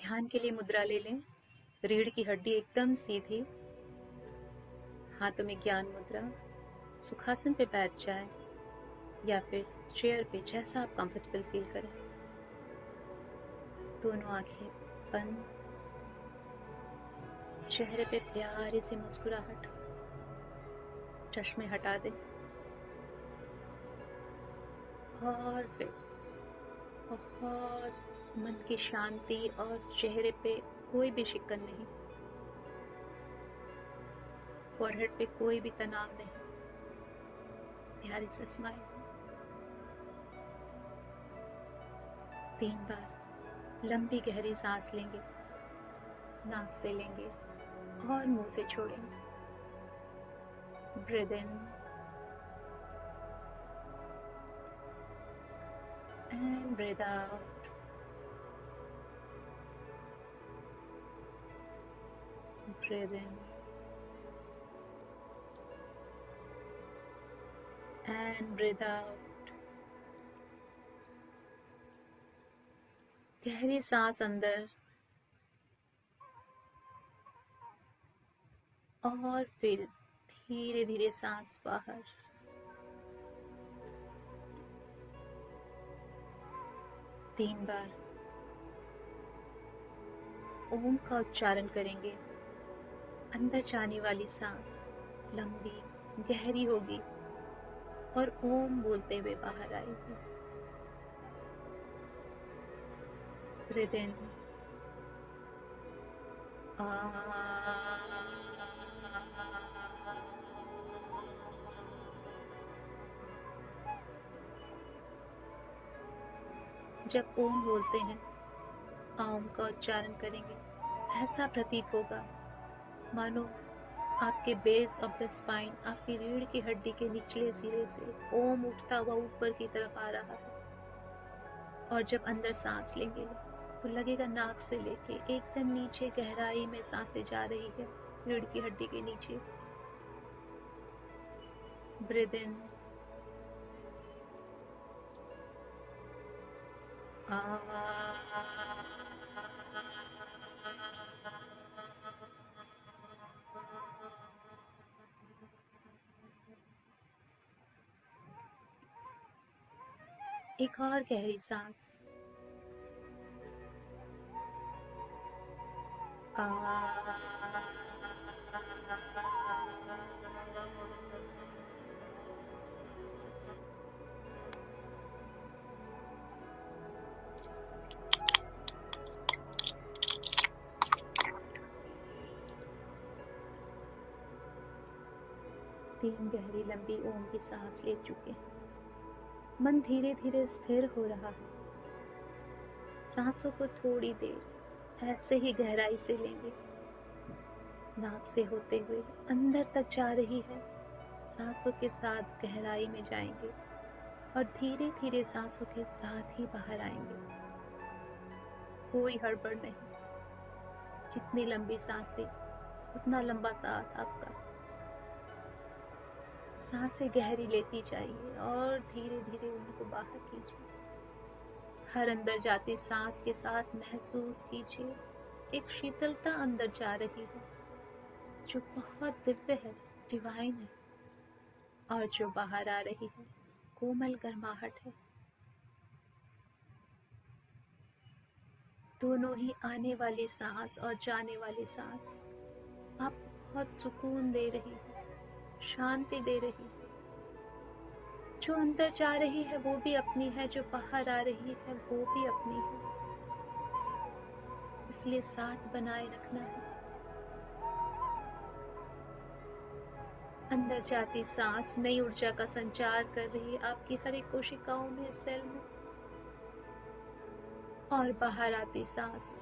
ध्यान के लिए मुद्रा ले लें। रीढ़ की हड्डी एकदम सीधी, हाथों में ज्ञान मुद्रा। सुखासन पे बैठ जाए या फिर चेयर पे, जैसा आप कंफर्टेबल फील करें। दोनों आंखें बंद, चेहरे पे प्यारी सी मुस्कुराहट। चश्मे हटा दें और फिर बहुत मन की शांति और चेहरे पे कोई भी शिकन नहीं, फोरहेड पे कोई भी तनाव नहीं, प्यारी से स्माइल। 3 बार लंबी गहरी सांस लेंगे, नाक से लेंगे और मुंह से छोड़ेंगे। Breathe in and breathe out. Breathe in and breathe out. गहरी सांस अंदर और फिर धीरे धीरे सांस बाहर। तीन बार ओम का उच्चारण करेंगे। अंदर जाने वाली सांस लंबी गहरी होगी और ओम बोलते हुए बाहर आएगी। ब्रीथ इन, जब ओम बोलते हैं, ओम का उच्चारण करेंगे, ऐसा प्रतीत होगा मानो आपके बेस ऑफ द स्पाइन, आपकी रीढ़ की हड्डी के निचले सिरे से ओम उठता हुआ ऊपर की तरफ आ रहा है। और जब अंदर सांस लेंगे तो लगेगा नाक से लेके एकदम नीचे गहराई में सांसें जा रही है रीढ़ की हड्डी के नीचे। ब्रीथ इन, एक और गहरी सांस। तीन गहरी लंबी ओम की सांस ले चुके हैं। मन धीरे धीरे स्थिर हो रहा है। सांसों को थोड़ी देर ऐसे ही गहराई से लेंगे। नाक से होते हुए अंदर तक जा रही है, सांसों के साथ गहराई में जाएंगे और धीरे धीरे सांसों के साथ ही बाहर आएंगे। कोई हड़बड़ नहीं, जितनी लंबी सांसें उतना लंबा साथ आपका। सांसें गहरी लेती जाइए और धीरे धीरे उनको बाहर कीजिए। हर अंदर जाती सांस के साथ महसूस कीजिए एक शीतलता अंदर जा रही है जो बहुत दिव्य है, डिवाइन है। और जो बाहर आ रही है कोमल गर्माहट है। दोनों ही आने वाली सांस और जाने वाली सांस आपको बहुत सुकून दे रही है, शांति दे रही है। जो अंदर जा रही है वो भी अपनी है, जो बाहर आ रही है वो भी अपनी है। इसलिए साथ बनाए रखना है। अंदर जाती सांस नई ऊर्जा का संचार कर रही है आपकी हर एक कोशिकाओं में, सेल में। और बाहर आती सांस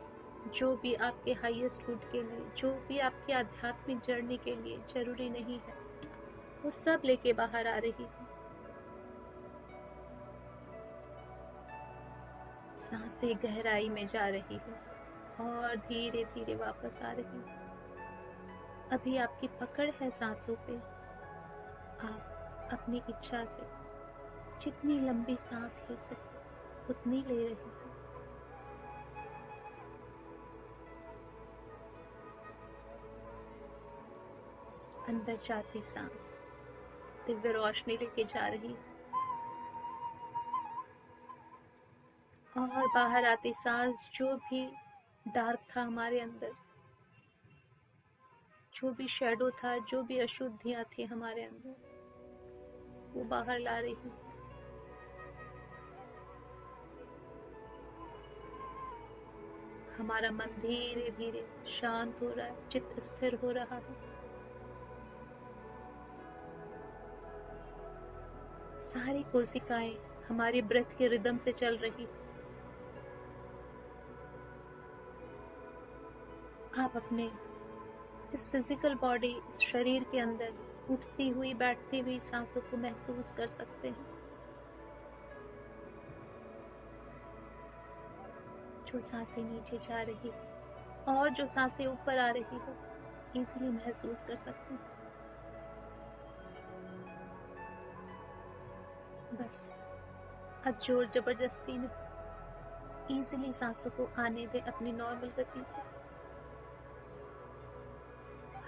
जो भी आपके हाईएस्ट गुड के लिए, जो भी आपकी आध्यात्मिक जर्नी के लिए जरूरी नहीं है, वो सब लेके बाहर आ रही है। सांसें गहराई में जा रही है और धीरे धीरे वापस आ रही है। अभी आपकी पकड़ है सांसों पे। आप अपनी इच्छा से जितनी लंबी सांस ले सके उतनी ले रही है। अंदर जाती सांस दिव्य रोशनी लेके जा रही और बाहर आती सांस जो भी डार्क था हमारे अंदर, जो भी शैडो था, जो भी अशुद्धियां थी हमारे अंदर, वो बाहर ला रही। हमारा मन धीरे धीरे शांत हो रहा है, चित्त स्थिर हो रहा है। सारी कोशिकाएं हमारी ब्रेथ के रिदम से चल रही। आप अपने इस फिजिकल बॉडी, इस शरीर के अंदर उठती हुई बैठती हुई सांसों को महसूस कर सकते हैं। जो सांसें नीचे जा रही और जो सांसें ऊपर आ रही है, इजीली महसूस कर सकते हैं। बस अब जोर जबरदस्ती नहीं, इजीली सांसों को आने दे अपनी नॉर्मल गति से।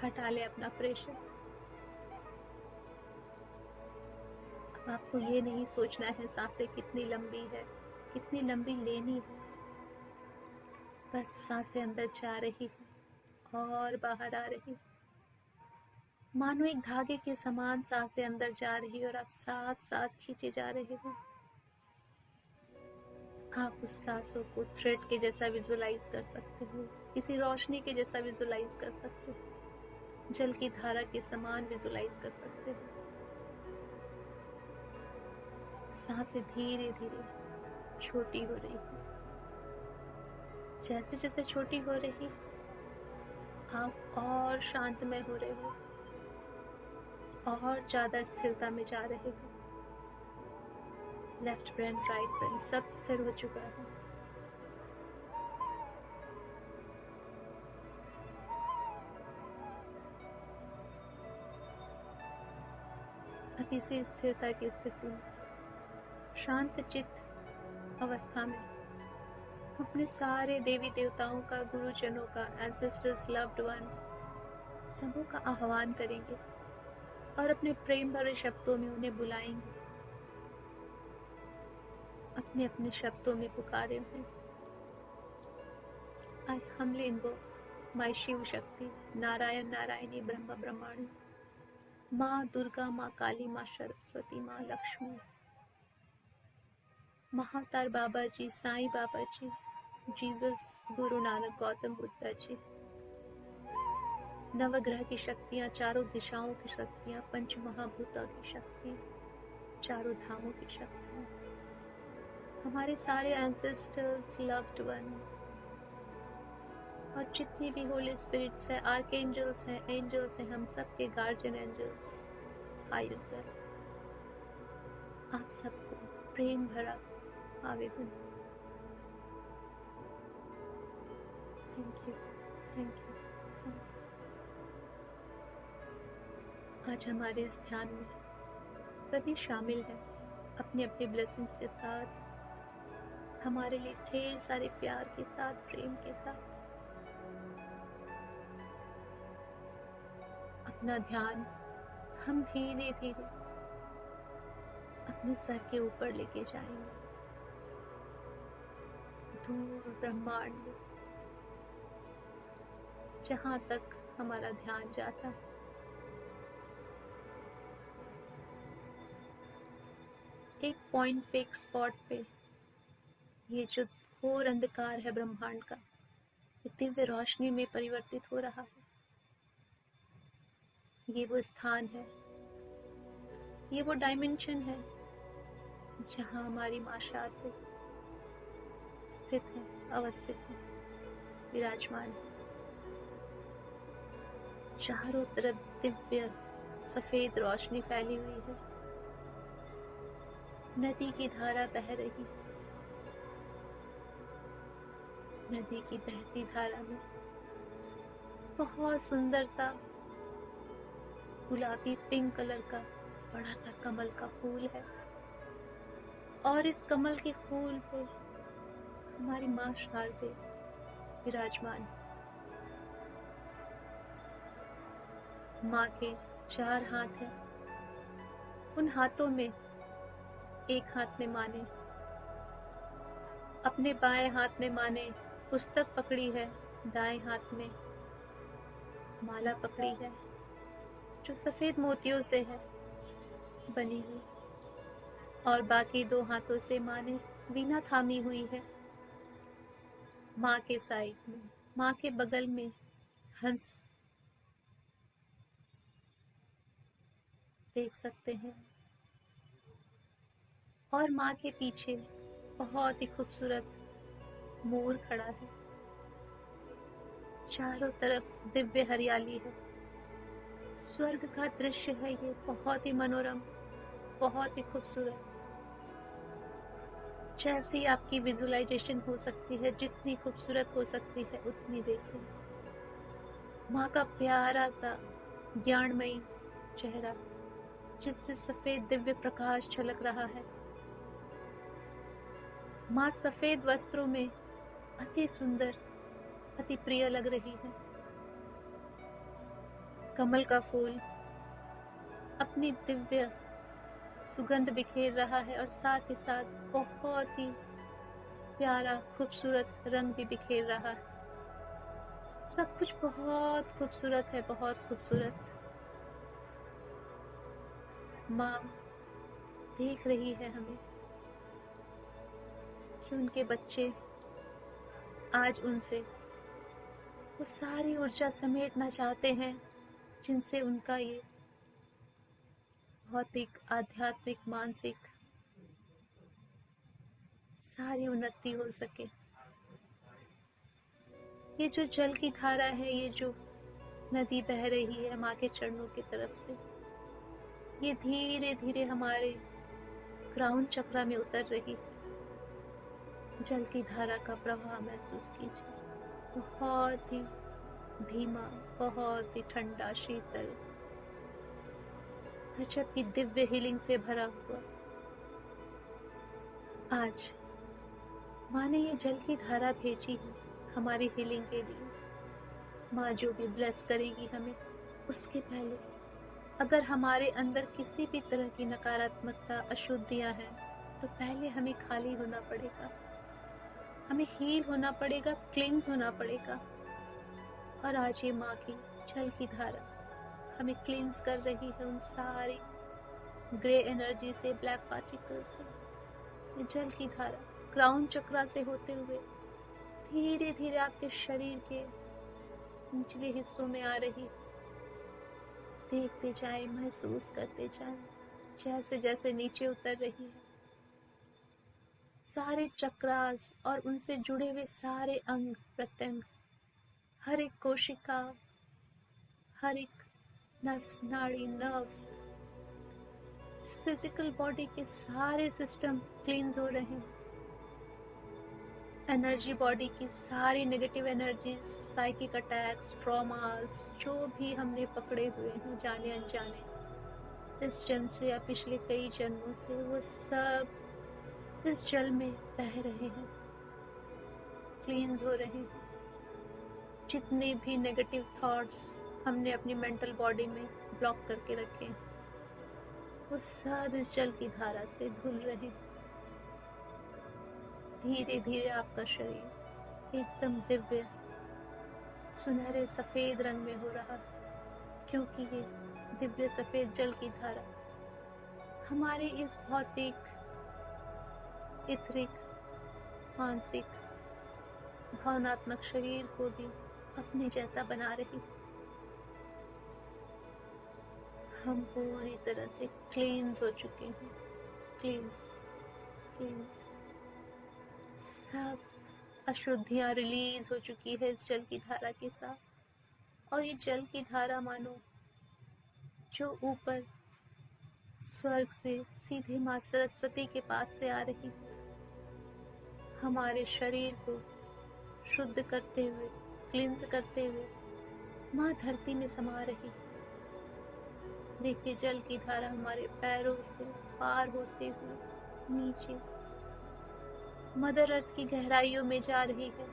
हटा ले अपना प्रेशर। अब आपको ये नहीं सोचना है सांसें कितनी लंबी है, कितनी लंबी लेनी है। बस सांसें अंदर जा रही है और बाहर आ रही। मानो एक धागे के समान सांसें अंदर जा रही और आप साथ साथ खींचे जा रहे हो। आप उस सांसों को थ्रेड के जैसा विजुलाइज कर सकते हो, किसी रोशनी के जैसा विजुलाइज कर सकते हो, जल की धारा के समान विजुलाइज कर सकते हो। सांसें धीरे धीरे छोटी हो रही है। जैसे जैसे छोटी हो रही, आप और शांतमय हो रहे हो, और ज्यादा स्थिरता में जा रहे हो। लेफ्ट ब्रेन, राइट ब्रेन सब स्थिर हो चुका है। अब इसी स्थिरता की स्थिति में, शांत चित्त अवस्था में, अपने सारे देवी देवताओं का, गुरुजनों का, एंसेस्टर्स, लव्ड वन सबों का आह्वान करेंगे और अपने प्रेम भरे शब्दों में उन्हें बुलाएंगे। अपने अपने शब्दों में पुकारे उन्हें। I humbly invoke my Shiv Shakti, Narayan Narayani, Brahma Brahmani, माँ दुर्गा, माँ काली, माँ सरस्वती, माँ लक्ष्मी, महातार बाबा जी, साईं बाबा जी, जीसस, गुरु नानक, गौतम बुद्धा जी, नवग्रह की शक्तियाँ, चारों दिशाओं की शक्तियाँ, पंच महाभूतों की शक्ति, चारों धामों की शक्तियाँ, हमारे सारे एंसेस्टर्स, लव्ड वन और जितनी भी होली स्पिरिट्स है, आर्कएंजल्स हैं, एंजल्स हैं, हम सब के गार्जियन एंजल्स, हायर सेल्फ, आप सबको प्रेम भरा आवेदन। Thank you, thank you, thank you. आज हमारे इस ध्यान में सभी शामिल हैं अपने अपने ब्लेसिंग्स के साथ, हमारे लिए ढेर सारे प्यार के साथ, प्रेम के साथ। अपना ध्यान हम धीरे धीरे अपने सर के ऊपर लेके जाएंगे, दूर ब्रह्मांड में, जहां तक हमारा ध्यान जाता है। एक पॉइंट पे, एक स्पॉट पे, ये जो घोर अंधकार है ब्रह्मांड का, ये दिव्य रोशनी में परिवर्तित हो रहा है। ये वो स्थान है, ये वो डायमेंशन है जहां हमारी माँ शारदे स्थित है, अवस्थित है, विराजमान है। चारों तरफ दिव्य सफेद रोशनी फैली हुई है। नदी की धारा बह रही, नदी की बहती धारा में बहुत सुंदर सा गुलाबी पिंक कलर का बड़ा सा कमल का फूल है, और इस कमल के फूल पे हमारी माँ शारदे विराजमान। माँ के 4 हाथ हैं। उन हाथों में एक हाथ में माँ ने, अपने बाएं हाथ में माँ ने पुस्तक पकड़ी है, दाएं हाथ में माला पकड़ी है जो सफेद मोतियों से है बनी हुई, और बाकी 2 हाथों से माँ ने वीणा थामी हुई है। माँ के साइड में, माँ के बगल में हंस देख सकते हैं, और माँ के पीछे बहुत ही खूबसूरत मोर खड़ा है। चारों तरफ दिव्य हरियाली है, स्वर्ग का दृश्य है ये, बहुत ही मनोरम, बहुत ही खूबसूरत। जैसी आपकी विजुअलाइजेशन हो सकती है, जितनी खूबसूरत हो सकती है उतनी देखिए। माँ का प्यारा सा ज्ञानमयी चेहरा जिससे सफेद दिव्य प्रकाश झलक रहा है। माँ सफेद वस्त्रों में अति सुंदर, अति प्रिय लग रही है। कमल का फूल अपनी दिव्य सुगंध बिखेर रहा है और साथ ही साथ बहुत ही प्यारा खूबसूरत रंग भी बिखेर रहा है। सब कुछ बहुत खूबसूरत है, बहुत खूबसूरत। माँ देख रही है हमें कि उनके बच्चे आज उनसे वो सारी ऊर्जा समेटना चाहते हैं जिनसे उनका ये भौतिक, आध्यात्मिक, मानसिक सारी उन्नति हो सके। ये जो जल की धारा है, ये जो नदी बह रही है माँ के चरणों की तरफ से, ये धीरे धीरे हमारे क्राउन चक्र में उतर रही है। जल की धारा का प्रवाह महसूस कीजिए, बहुत ही धीमा, बहुत ही ठंडा, शीतल, गजब की दिव्य हीलिंग से भरा हुआ। आज माँ ने ये जल की धारा भेजी है हमारी हीलिंग के लिए। माँ जो भी ब्लेस करेगी हमें, उसके पहले अगर हमारे अंदर किसी भी तरह की नकारात्मकता, अशुद्धियां हैं, तो पहले हमें खाली होना पड़ेगा, हमें हील होना पड़ेगा, क्लींस होना पड़ेगा। और आज ये माँ की जल की धारा हमें क्लींस कर रही है उन सारी ग्रे एनर्जी से, ब्लैक पार्टिकल से। ये जल की धारा क्राउन चक्र से होते हुए धीरे धीरे आपके शरीर के निचले हिस्सों में आ रही। देखते जाए, महसूस करते जाए, जैसे जैसे नीचे उतर रही है। सारे चक्रास और उनसे जुड़े हुए सारे अंग प्रत्यंग, हर एक कोशिका, हर एक नस, नाड़ी, नर्व्स, इस फिजिकल बॉडी के सारे सिस्टम क्लींस हो रहे हैं। एनर्जी बॉडी की सारी negative energy, psychic attacks, traumas, जो भी हमने पकड़े हुए हैं जाने अनजाने इस जन्म से या पिछले कई जन्मों से, वो सब इस जल में बह रहे हैं, क्लींस हो रहे हैं। जितने भी नेगेटिव थॉट्स हमने अपनी मेंटल बॉडी में ब्लॉक करके रखे हैं, वो सब इस जल की धारा से धुल रहे हैं। धीरे धीरे आपका शरीर एकदम दिव्य, सुनहरे सफेद रंग में हो रहा है, क्योंकि ये दिव्य सफेद जल की धारा हमारे इस भौतिक, इथरिक, मानसिक, भावनात्मक शरीर को भी अपने जैसा बना रही। हम पूरी तरह से क्लींस हो चुके हैं, क्लींस, क्लींस। सब अशुद्धियां रिलीज हो चुकी है इस जल की धारा के साथ। और ये जल की धारा मानो जो ऊपर स्वर्ग से सीधे माँ सरस्वती के पास से आ रही, हमारे शरीर को शुद्ध करते हुए, क्लींस करते हुए माँ धरती में समा रही। देखिए जल की धारा हमारे पैरों से पार होते हुए नीचे मदर अर्थ की गहराइयों में जा रही है।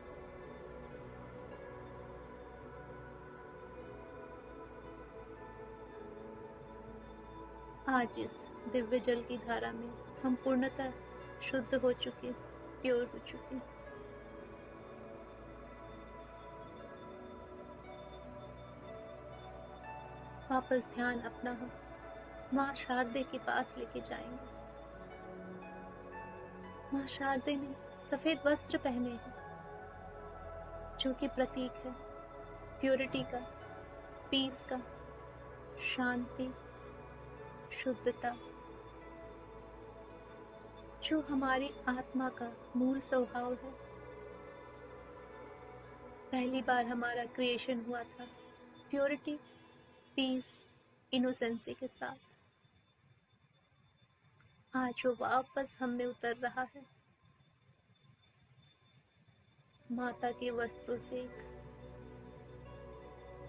आज इस दिव्य जल की धारा में हम पूर्णतः शुद्ध हो चुके, प्योर हो चुके। वापस ध्यान अपना हम माँ शारदे के पास लेके जाएंगे। माँ शारदे ने सफेद वस्त्र पहने हैं, जो कि प्रतीक है प्योरिटी का, पीस का, शांति, शुद्धता, जो हमारी आत्मा का मूल स्वभाव है। पहली बार हमारा क्रिएशन हुआ था प्योरिटी, पीस, इनोसेंसी के साथ। आज वो वापस हम में उतर रहा है। माता के वस्त्रों से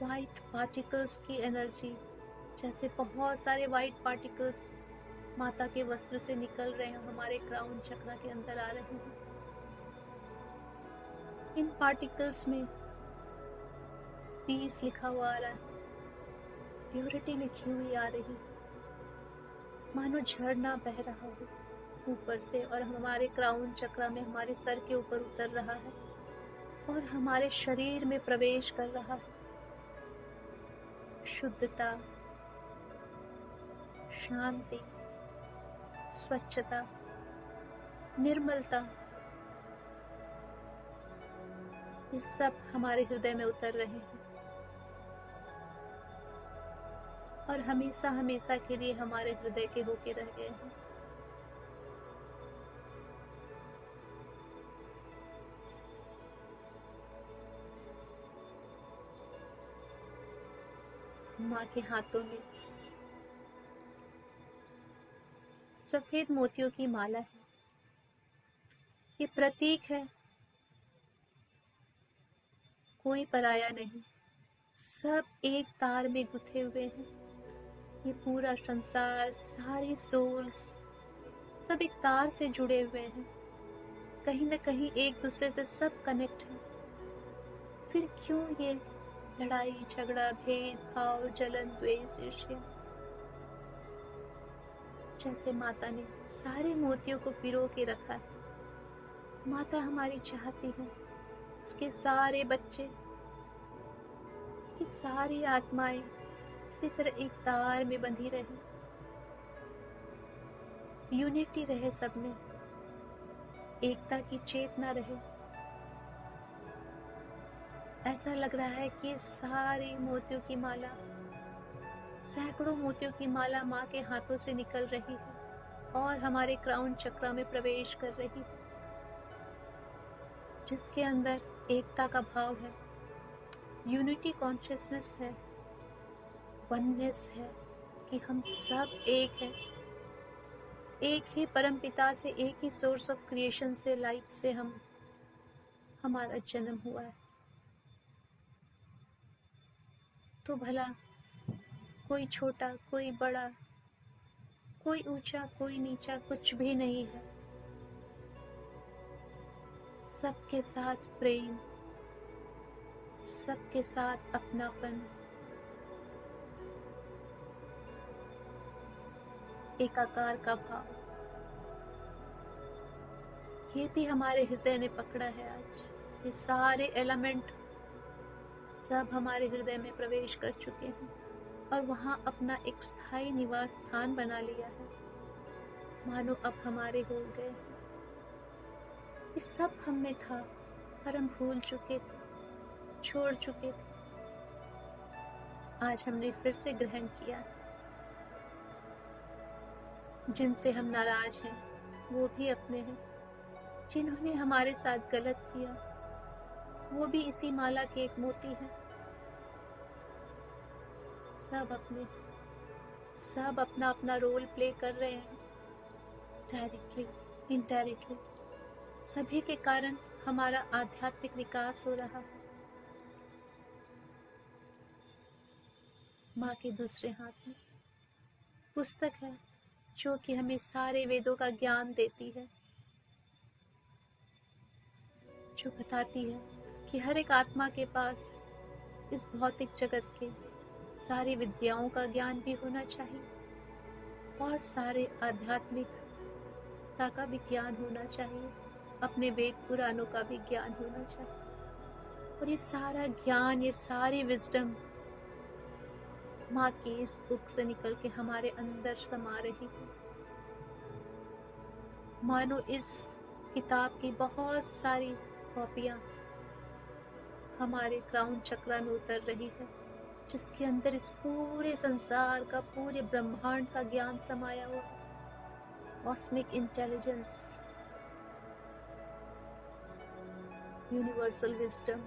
व्हाइट पार्टिकल्स की एनर्जी, जैसे बहुत सारे व्हाइट पार्टिकल्स माता के वस्त्र से निकल रहे हैं, हमारे क्राउन चक्र के अंदर आ रहे हैं। इन पार्टिकल्स में पीस लिखा हुआ आ रहा है, प्योरिटी लिखी हुई आ रही, मानो झरना बह रहा हो ऊपर से और हमारे क्राउन चक्र में, हमारे सर के ऊपर उतर रहा है और हमारे शरीर में प्रवेश कर रहा है। शुद्धता, शांति, स्वच्छता, निर्मलता, ये सब हमारे हृदय में उतर रहे हैं और हमेशा हमेशा के लिए हमारे हृदय के होके रह गए हैं। माँ के हाथों में सफेद मोतियों की माला है। ये प्रतीक है कोई पराया नहीं, सब एक तार में गुथे हुए हैं। ये पूरा संसार, सारी सोल्स, सब एक तार से जुड़े हुए हैं। कहीं न कहीं एक दूसरे से सब कनेक्ट है। फिर क्यों ये लड़ाई झगड़ा, भेदभाव, जलन, द्वेष, ईर्ष्या? जैसे माता ने सारे मोतियों को पिरो के रखा है। माता हमारी चाहती है उसके सारे बच्चे, की सारी आत्माएं इसी तरह एक तार में बंधी रहे, यूनिटी रहे, सब में एकता की चेतना रहे। ऐसा लग रहा है कि सारी मोतियों की माला, सैकड़ों मोतियों की माला माँ के हाथों से निकल रही है और हमारे क्राउन चक्र में प्रवेश कर रही है, जिसके अंदर एकता का भाव है, यूनिटी कॉन्शियसनेस है, वननेस है कि हम सब एक हैं। एक ही परमपिता से, एक ही सोर्स ऑफ क्रिएशन से, लाइट से हमारा जन्म हुआ है। तो भला कोई छोटा, कोई बड़ा, कोई ऊंचा, कोई नीचा, कुछ भी नहीं है। सबके साथ प्रेम, सबके साथ अपनापन, एकाकार का भाव, ये भी हमारे हृदय ने पकड़ा है आज। ये सारे एलिमेंट सब हमारे हृदय में प्रवेश कर चुके हैं और वहां अपना एक स्थायी निवास स्थान बना लिया है, मानो अब हमारे हो गए हैं। ये सब हम में था पर हम भूल चुके थे, छोड़ चुके थे। आज हमने फिर से ग्रहण किया। जिनसे हम नाराज हैं वो भी अपने हैं, जिन्होंने हमारे साथ गलत किया वो भी इसी माला के एक मोती हैं। सब अपने, सब अपना अपना रोल प्ले कर रहे हैं, डायरेक्टली, इनडायरेक्टली। सभी के कारण हमारा आध्यात्मिक विकास हो रहा है। माँ के दूसरे हाथ में पुस्तक है जो कि हमें सारे वेदों का ज्ञान देती है, जो बताती है कि हर एक आत्मा के पास इस भौतिक जगत के सारी विद्याओं का ज्ञान भी होना चाहिए। और सारे आध्यात्मिकता का भी ज्ञान होना चाहिए, अपने वेद पुराणों का भी ज्ञान होना चाहिए। और ये सारा ज्ञान, ये सारी विजडम माँ की इस बुक से निकल के हमारे अंदर समा रही है। मानो इस किताब की बहुत सारी कॉपियां हमारे क्राउन चक्रा में उतर रही है, जिसके अंदर इस पूरे संसार का, पूरे ब्रह्मांड का ज्ञान समाया हुआ है। कॉस्मिक इंटेलिजेंस, यूनिवर्सल विजडम,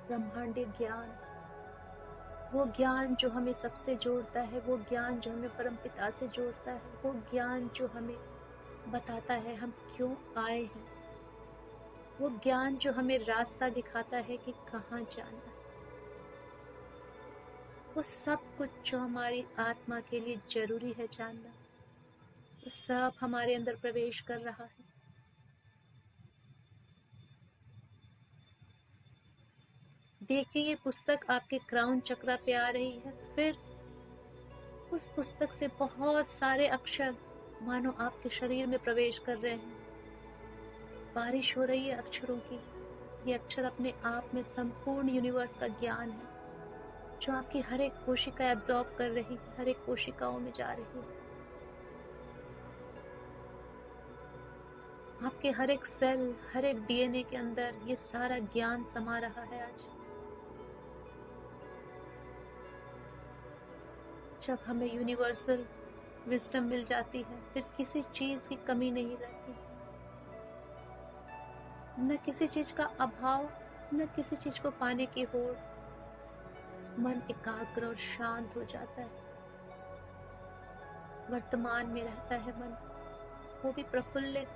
ब्रह्मांडीय ज्ञान, वो ज्ञान जो हमें सबसे जोड़ता है, वो ज्ञान जो हमें परमपिता से जोड़ता है, वो ज्ञान जो हमें बताता है हम क्यों आए हैं, वो ज्ञान जो हमें रास्ता दिखाता है कि कहाँ जाना है, वो सब कुछ जो हमारी आत्मा के लिए जरूरी है जानना, वो सब हमारे अंदर प्रवेश कर रहा है। देखिए, ये पुस्तक आपके क्राउन चक्रा पे आ रही है, फिर उस पुस्तक से बहुत सारे अक्षर मानो आपके शरीर में प्रवेश कर रहे हैं। बारिश हो रही है अक्षरों की। ये अक्षर अपने आप में संपूर्ण यूनिवर्स का ज्ञान है, जो आपकी हर एक कोशिका एब्जॉर्ब कर रही है, हर एक कोशिकाओं में जा रही है। आपके हर एक सेल, हर एक डीएनए के अंदर ये सारा ज्ञान समा रहा है आज। जब हमें यूनिवर्सल विजडम मिल जाती है, फिर किसी चीज की कमी नहीं रहती, न किसी चीज का अभाव, न किसी चीज को पाने की होड़। मन एकाग्र और शांत हो जाता है, वर्तमान में रहता है मन, वो भी प्रफुल्लित,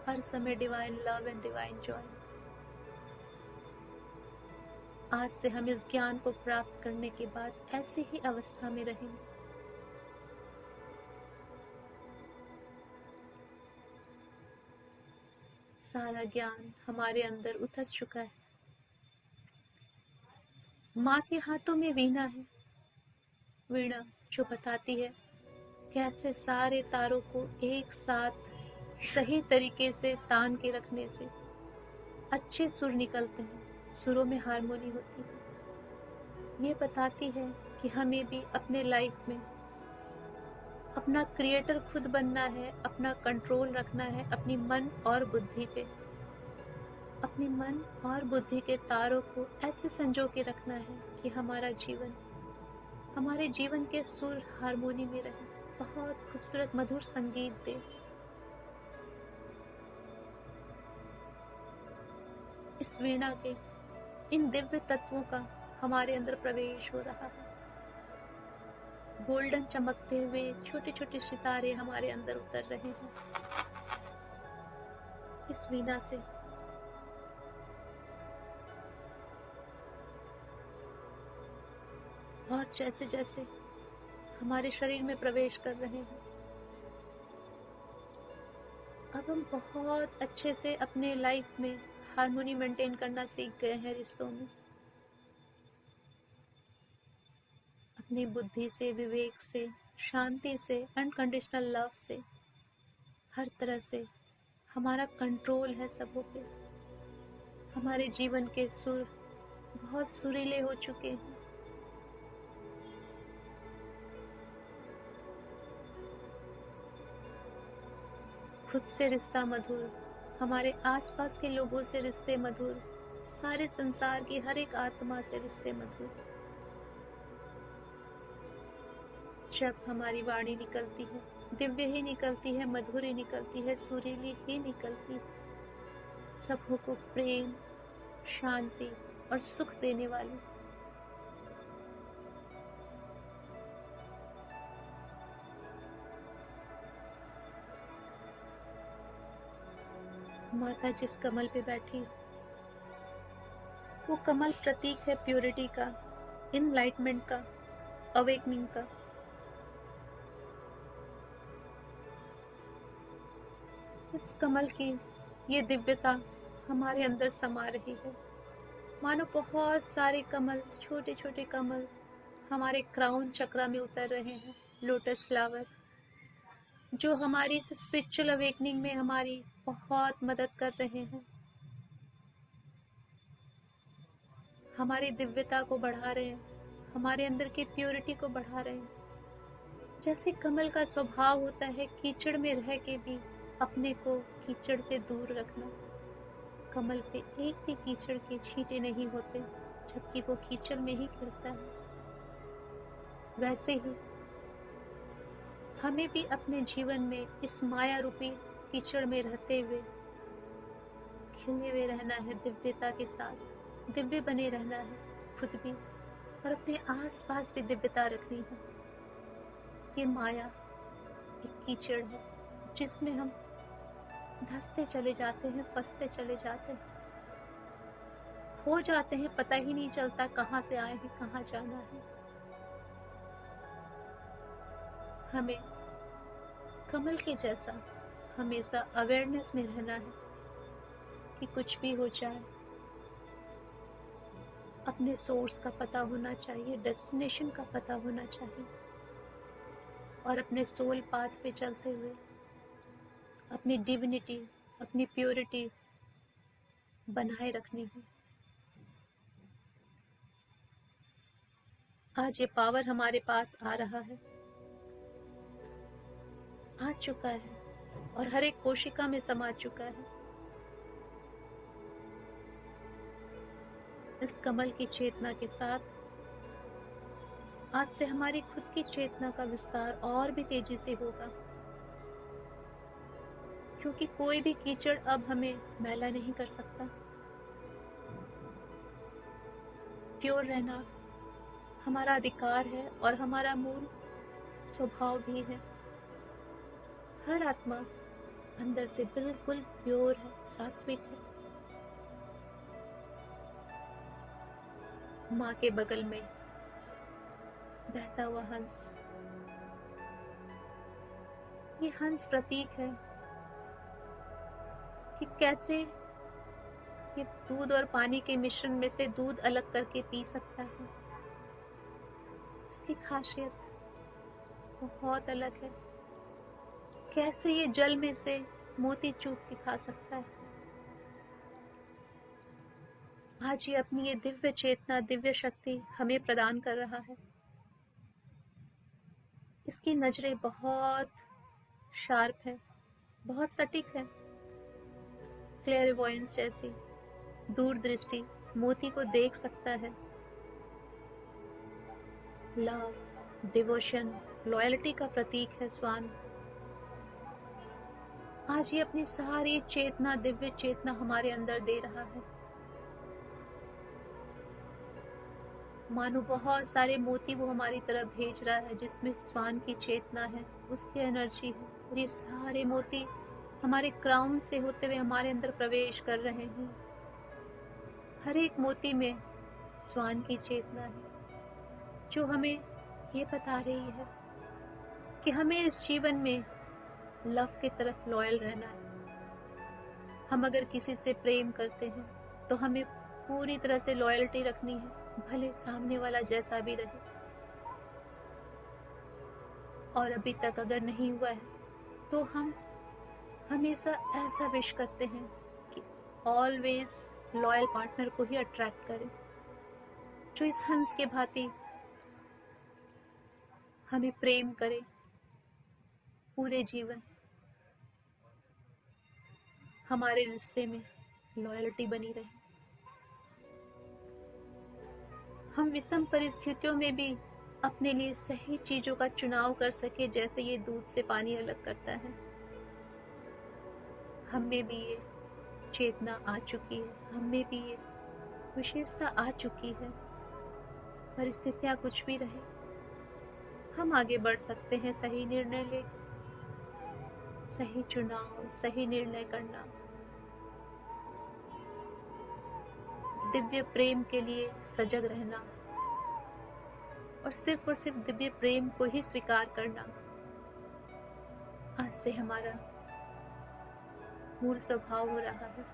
हर समय divine love and divine Joy. आज से हम इस ज्ञान को प्राप्त करने के बाद ऐसी ही अवस्था में रहेंगे। सारा ज्ञान हमारे अंदर उतर चुका है। माँ के हाथों में वीणा है, वीणा जो बताती है कैसे सारे तारों को एक साथ सही तरीके से तान के रखने से अच्छे सुर निकलते हैं, सुरों में हारमोनी होती है। ये बताती है कि हमें भी अपने लाइफ में अपना क्रिएटर खुद बनना है, अपना कंट्रोल रखना है अपनी मन और बुद्धि पे। अपने मन और बुद्धि के तारों को ऐसे संजो के रखना है कि हमारा जीवन, हमारे जीवन के सुर हारमोनी में रहे, बहुत खूबसूरत मधुर संगीत दे। इस वीणा के, इन दिव्य तत्वों का हमारे अंदर प्रवेश हो रहा है। गोल्डन चमकते हुए छोटे छोटे सितारे हमारे अंदर उतर रहे हैं इस वीणा से। और जैसे जैसे हमारे शरीर में प्रवेश कर रहे हैं, अब हम बहुत अच्छे से अपने लाइफ में हार्मोनी मेंटेन करना सीख गए हैं रिश्तों में। अपनी बुद्धि से, विवेक से, शांति से, अनकंडीशनल लव से, हर तरह से हमारा कंट्रोल है सबों पे। हमारे जीवन के सुर बहुत सुरीले हो चुके हैं। खुद से रिश्ता मधुर, हमारे आसपास के लोगों से रिश्ते मधुर, सारे संसार की हर एक आत्मा से रिश्ते मधुर। जब हमारी वाणी निकलती है, दिव्य ही निकलती है, मधुर ही निकलती है, सुरीली ही निकलती है, सबों को प्रेम, शांति और सुख देने वाली। माता जिस कमल पे बैठी, वो कमल प्रतीक है प्योरिटी का, इनलाइटमेंट का, अवेकनिंग का। इस कमल की ये दिव्यता हमारे अंदर समा रही है। मानो बहुत सारे कमल, छोटे छोटे कमल हमारे क्राउन चक्रा में उतर रहे हैं। लोटस फ्लावर, जो हमारी इस स्पिरिचुअल अवेकनिंग में हमारी बहुत मदद कर रहे हैं, हमारी दिव्यता को बढ़ा रहे हैं, हमारे अंदर की प्योरिटी को बढ़ा रहे हैं। जैसे कमल का स्वभाव होता है कीचड़ में रह के भी अपने को कीचड़ से दूर रखना, कमल पे एक भी कीचड़ के छींटे नहीं होते जबकि वो कीचड़ में ही खिलता है। वैसे ही हमें भी अपने जीवन में इस माया रूपी कीचड़ में रहते हुए खिले हुए रहना है, दिव्यता के साथ दिव्य बने रहना है खुद भी, और अपने आस पास भी दिव्यता रखनी है। ये माया एक कीचड़ है जिसमें हम धंसते चले जाते हैं, फंसते चले जाते हैं, हो जाते हैं, पता ही नहीं चलता कहाँ से आए हैं, कहाँ जाना है। हमें कमल के जैसा हमेशा अवेयरनेस में रहना है कि कुछ भी हो जाए अपने सोर्स का पता होना चाहिए, डेस्टिनेशन का पता होना चाहिए, और अपने सोल पाथ पे चलते हुए अपनी डिविनिटी, अपनी प्योरिटी बनाए रखनी है। आज ये पावर हमारे पास आ रहा है, आ चुका है और हर एक कोशिका में समा चुका है। इस कमल की चेतना के साथ आज से हमारी खुद की चेतना का विस्तार और भी तेजी से होगा, क्योंकि कोई भी कीचड़ अब हमें मैला नहीं कर सकता। प्योर रहना हमारा अधिकार है और हमारा मूल स्वभाव भी है। हर आत्मा अंदर से बिल्कुल प्योर है, सात्विक है। माँ के बगल में बहता हुआ हंस, ये हंस प्रतीक है कि कैसे ये दूध और पानी के मिश्रण में से दूध अलग करके पी सकता है। इसकी खासियत बहुत अलग है। कैसे ये जल में से मोती चूर के खा सकता है। आज ये अपनी ये दिव्य चेतना, दिव्य शक्ति हमें प्रदान कर रहा है। इसकी नजरें बहुत शार्प है, बहुत सटीक है, क्लेयरवॉयंस जैसी दूरदृष्टि, मोती को देख सकता है। लव, डिवोशन, लॉयल्टी का प्रतीक है स्वान। आज ये अपनी सारी चेतना, दिव्य चेतना हमारे अंदर दे रहा है। मानो बहुत सारे मोती वो हमारी तरफ भेज रहा है जिसमें स्वान की चेतना है, उसकी एनर्जी है, और ये सारे मोती हमारे क्राउन से होते हुए हमारे अंदर प्रवेश कर रहे हैं। हर एक मोती में स्वान की चेतना है जो हमें ये बता रही है कि हमें इस जीवन में लव की तरफ लॉयल रहना है। हम अगर किसी से प्रेम करते हैं तो हमें पूरी तरह से लॉयल्टी रखनी है, भले सामने वाला जैसा भी रहे। और अभी तक अगर नहीं हुआ है तो हम हमेशा ऐसा विश करते हैं कि ऑलवेज लॉयल पार्टनर को ही अट्रैक्ट करें, जो इस हंस के भांति हमें प्रेम करे पूरे जीवन। हमारे रिश्ते में लॉयल्टी बनी रहे। हम विषम परिस्थितियों में भी अपने लिए सही चीजों का चुनाव कर सके, जैसे ये दूध से पानी अलग करता है। हम में भी ये चेतना आ चुकी है, हम में भी ये विशेषता आ चुकी है। परिस्थितियां कुछ भी रहे, हम आगे बढ़ सकते हैं सही निर्णय लेकर। सही चुनाव, सही निर्णय करना, दिव्य प्रेम के लिए सजग रहना और सिर्फ दिव्य प्रेम को ही स्वीकार करना आज से हमारा मूल स्वभाव हो रहा है।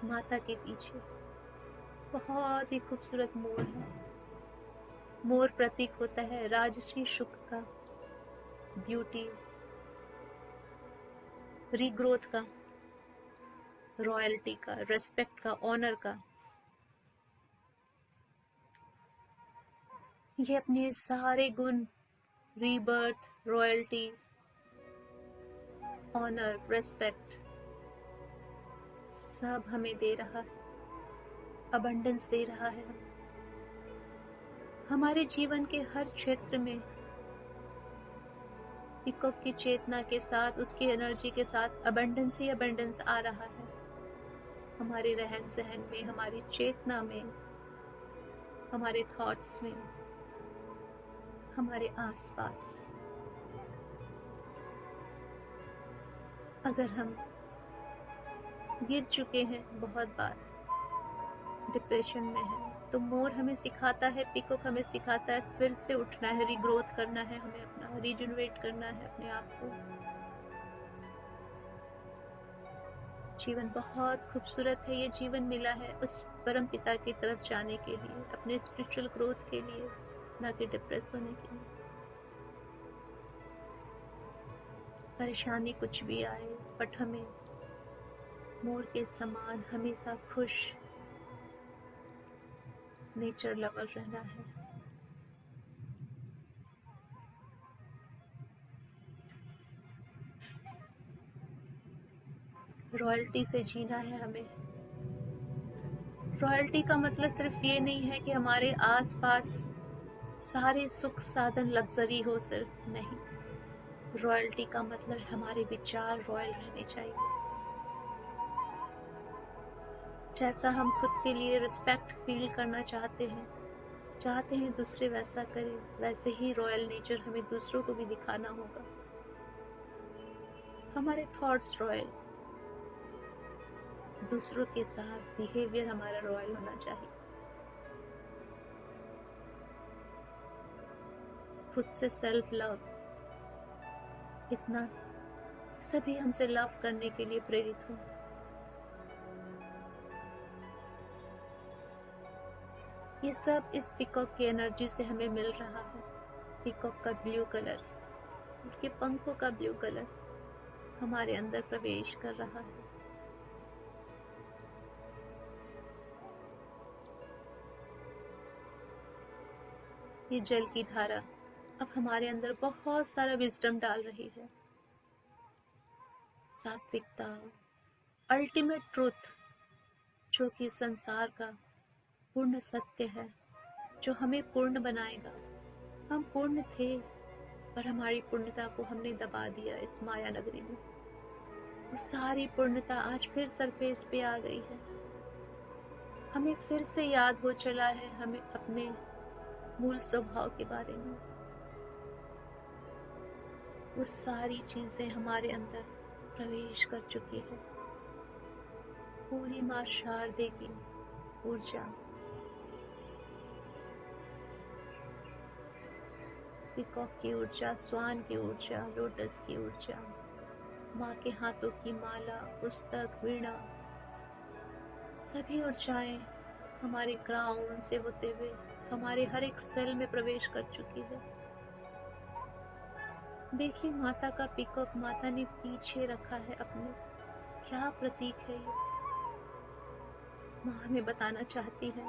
माता के पीछे बहुत ही खूबसूरत मोर है। मोर प्रतीक होता है राजश्री सुख का, ब्यूटी, रीग्रोथ का, रॉयल्टी का, रेस्पेक्ट का, ऑनर का। ये अपने सारे गुण, रीबर्थ, रॉयल्टी, ऑनर, रेस्पेक्ट, सब हमें दे रहा है, अबंडेंस दे रहा है। हमारे जीवन के हर क्षेत्र में पीकॉक की चेतना के साथ, उसकी एनर्जी के साथ अबंडेंस ही अबंडेंस आ रहा है। हमारे रहन सहन में, हमारी चेतना में, हमारे थॉट्स में, हमारे आसपास। अगर हम गिर चुके हैं बहुत बार, डिप्रेशन में है, तो मोर हमें सिखाता है, पीकॉक हमें सिखाता है फिर से उठना है, रीग्रोथ करना है, हमें अपना रीजनरेट करना है अपने आप को। जीवन बहुत खूबसूरत है। ये जीवन मिला है उस परम पिता की तरफ जाने के लिए, अपने स्पिरिचुअल ग्रोथ के लिए, ना कि डिप्रेस होने के लिए। परेशानी कुछ भी आए, बट हमें मोर के समान हमेशा खुश, नेचर लवर रहना है। रॉयल्टी से जीना है हमें। रॉयल्टी का मतलब सिर्फ ये नहीं है कि हमारे आसपास सारे सुख साधन लग्जरी हो, सिर्फ नहीं। रॉयल्टी का मतलब हमारे विचार रॉयल रहने चाहिए। जैसा हम खुद के लिए रिस्पेक्ट फील करना चाहते हैं दूसरे वैसा करें, वैसे ही रॉयल नेचर हमें दूसरों को भी दिखाना होगा। हमारे थॉट्स रॉयल, दूसरों के साथ बिहेवियर हमारा रॉयल होना चाहिए। खुद से सेल्फ लव, इतना सभी हमसे लव करने के लिए प्रेरित हो। ये सब इस पीकॉक की एनर्जी से हमें मिल रहा है। पीकॉक का ब्लू कलर, उनके पंखों का ब्लू कलर हमारे अंदर प्रवेश कर रहा है। ये जल की धारा अब हमारे अंदर बहुत सारा विजडम डाल रही है। सात्विकता, अल्टीमेट ट्रूथ, जो कि संसार का पूर्ण सत्य है, जो हमें पूर्ण बनाएगा। हम पूर्ण थे, पर हमारी पूर्णता को हमने दबा दिया इस माया नगरी में। वो सारी पूर्णता आज फिर सरफेस पे आ गई है। हमें फिर से याद हो चला है हमें अपने मूल स्वभाव के बारे में। वो सारी चीजें हमारे अंदर प्रवेश कर चुकी है। पूरी माँ शारदे की ऊर्जा, पीकॉक की ऊर्जा, स्वान की ऊर्जा, लोटस की ऊर्जा, माँ के हाथों की माला, पुस्तक, वीणा, सभी ऊर्जाएं हमारे ग्राउंड से होते हुए हमारे हर एक सेल में प्रवेश कर चुकी है। देखिए माता का पीकॉक माता ने पीछे रखा है अपने। क्या प्रतीक है ये? माँ हमें बताना चाहती है,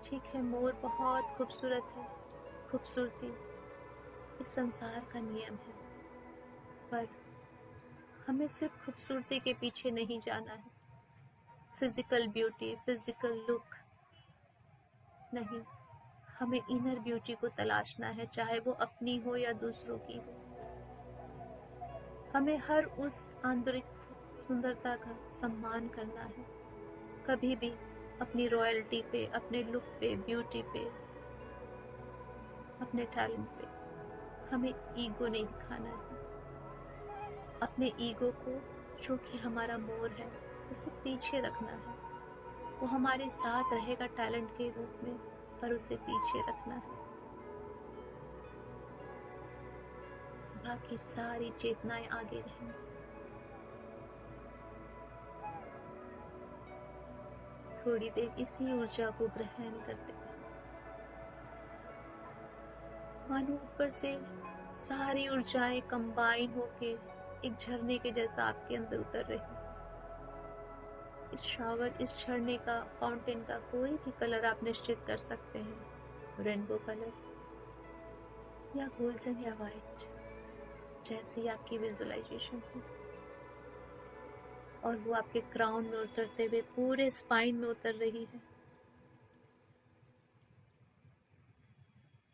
ठीक है मोर बहुत खूबसूरत है, खूबसूरती इस संसार का नियम है, पर हमें सिर्फ खूबसूरती के पीछे नहीं जाना है। फिजिकल ब्यूटी, फिजिकल लुक नहीं, हमें इनर ब्यूटी को तलाशना है, चाहे वो अपनी हो या दूसरों की हो। हमें हर उस आंतरिक सुंदरता का सम्मान करना है। कभी भी अपनी रॉयल्टी पे, अपने लुक पे, ब्यूटी पे, अपने टैलेंट पे हमें ईगो नहीं दिखाना है। अपने ईगो को, जो कि हमारा मोर है, उसे पीछे रखना है। वो हमारे साथ रहेगा टैलेंट के रूप में, पर उसे पीछे रखना है। बाकी सारी चेतनाएं आगे रहेंगी। थोड़ी देर इसी ऊर्जा को ग्रहण करते हैं, मानो ऊपर से सारी ऊर्जाएं कंबाइन होके एक झरने के जैसा आपके अंदर उतर रही। इस झरने का, फाउंटेन का कोई भी कलर आप निश्चित कर सकते हैं, रेनबो कलर या गोल्डन या वाइट, जैसे ही आपकी विजुअलाइजेशन हो। और वो आपके क्राउन में उतरते हुए पूरे स्पाइन में उतर रही है,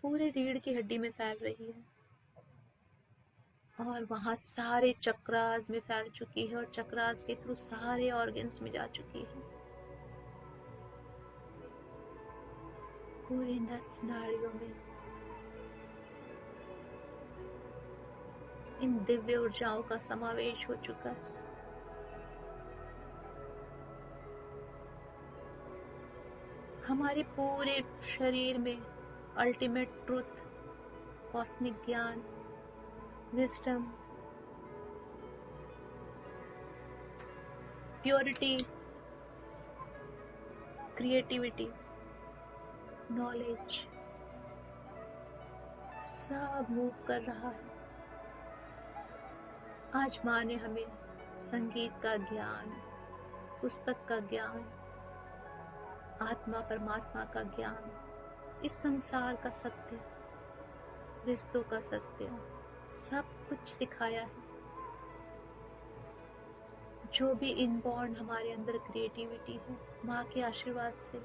पूरे रीढ़ की हड्डी में फैल रही है, और वहां सारे चक्रास में फैल चुकी है और चक्रास के थ्रू सारे ऑर्गन्स में जा चुकी है। पूरे नस नाड़ियों में इन दिव्य ऊर्जाओं का समावेश हो चुका है। हमारे पूरे शरीर में अल्टीमेट ट्रुथ, कॉस्मिक ज्ञान, विजडम, प्योरिटी, क्रिएटिविटी, नॉलेज सब मूव कर रहा है। आज माँ ने हमें संगीत का ज्ञान, पुस्तक का ज्ञान, आत्मा परमात्मा का ज्ञान, इस संसार का सत्य, रिश्तों का सत्य, सब कुछ सिखाया है। जो भी इनबॉर्न हमारे अंदर क्रिएटिविटी है, माँ के आशीर्वाद से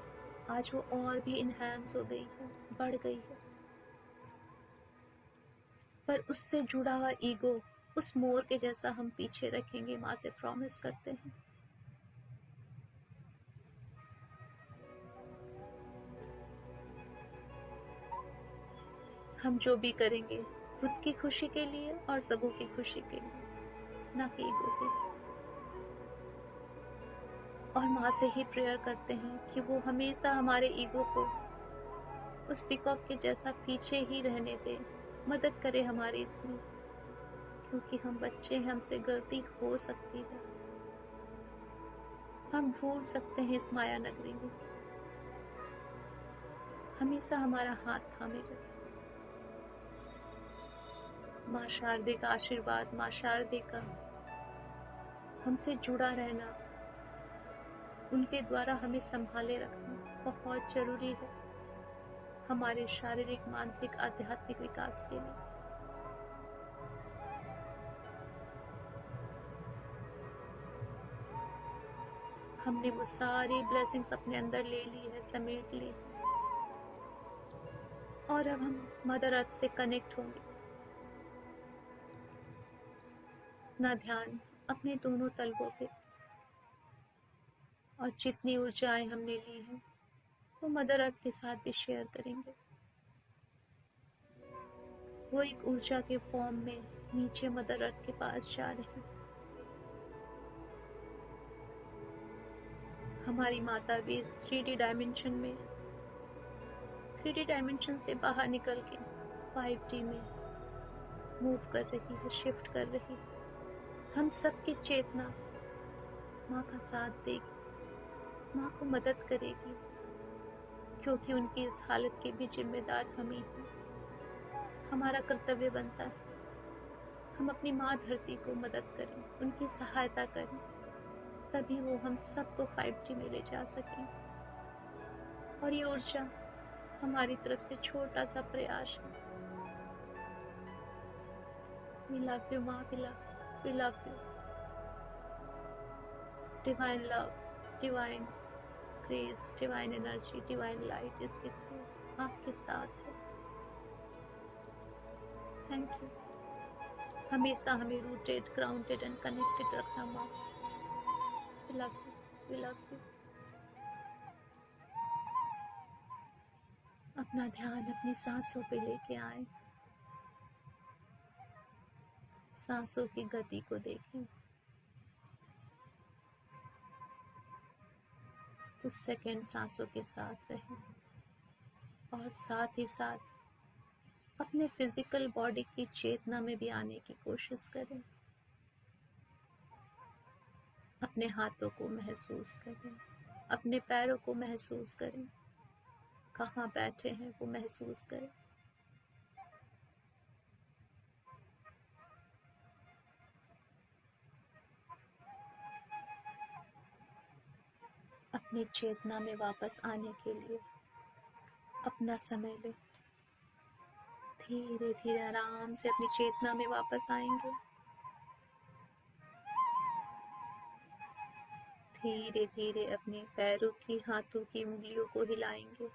आज वो और भी इनहैंस हो गई है, बढ़ गई है। पर उससे जुड़ा हुआ ईगो, उस मोर के जैसा हम पीछे रखेंगे, माँ से प्रॉमिस करते हैं। हम जो भी करेंगे खुद की खुशी के लिए और सबों की खुशी के लिए, ना कि ईगो के लिए। और माँ से ही प्रेयर करते हैं कि वो हमेशा हमारे ईगो को उस पिकॉक के जैसा पीछे ही रहने दे, मदद करे हमारी इसमें, क्योंकि हम बच्चे हैं, हमसे गलती हो सकती है, हम भूल सकते हैं इस माया नगरी में। हमेशा हमारा हाथ थामे रखे। माँ शारदे का आशीर्वाद, माँ शारदे का हमसे जुड़ा रहना, उनके द्वारा हमें संभाले रखना बहुत जरूरी है हमारे शारीरिक, मानसिक, आध्यात्मिक विकास के लिए। हमने वो सारी ब्लेसिंग्स अपने अंदर ले ली है, समेट ली है, और अब हम मदर अर्थ से कनेक्ट होंगे। अपना ध्यान अपने दोनों तलवों पे, और जितनी ऊर्जाएं हमने ली हैं वो मदर अर्थ के साथ भी शेयर करेंगे। वो एक ऊर्जा के फॉर्म में नीचे मदर अर्थ के पास जा रही है। हमारी माता भी इस 3D डायमेंशन में, 3D डायमेंशन से बाहर निकल के 5D में मूव कर रही है, शिफ्ट कर रही है। हम सबकी चेतना माँ का साथ देगी, माँ को मदद करेगी, क्योंकि उनकी इस हालत के भी जिम्मेदार हम ही हैं। हमारा कर्तव्य बनता है हम अपनी माँ धरती को मदद करें, उनकी सहायता करें, तभी वो हम सबको 5D में ले जा सकें। और ये ऊर्जा हमारी तरफ से छोटा सा प्रयास है। We love you, माँ, we love you. Divine love, divine grace, divine energy, divine light is with you. आपके साथ है। Thank you. हमेशा हमें rooted, grounded and connected रखना माँ। We love you, we love you. अपना ध्यान अपनी सांसों पे लेके आए, सांसों की गति को देखें। कुछ सेकंड सांसों के साथ रहें, और साथ ही साथ अपने फिजिकल बॉडी की चेतना में भी आने की कोशिश करें। अपने हाथों को महसूस करें, अपने पैरों को महसूस करें, कहाँ बैठे हैं वो महसूस करें। अपनी चेतना में वापस आने के लिए अपना समय लें। धीरे धीरे आराम से अपनी चेतना में वापस आएंगे। धीरे धीरे अपने पैरों की, हाथों की उंगलियों को हिलाएंगे।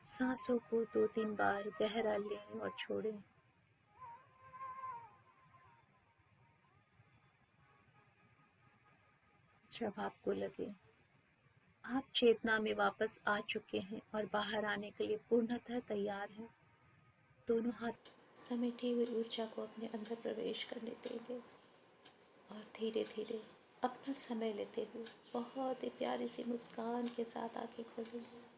सांसों को 2-3 बार गहरा लें और छोड़ें। जब आपको लगे आप चेतना में वापस आ चुके हैं और बाहर आने के लिए पूर्णतः तैयार हैं, दोनों हाथ समेटी हुई ऊर्जा को अपने अंदर प्रवेश करने देंगे और धीरे धीरे अपना समय लेते हुए बहुत ही प्यारी सी मुस्कान के साथ आंखें खोलेंगे।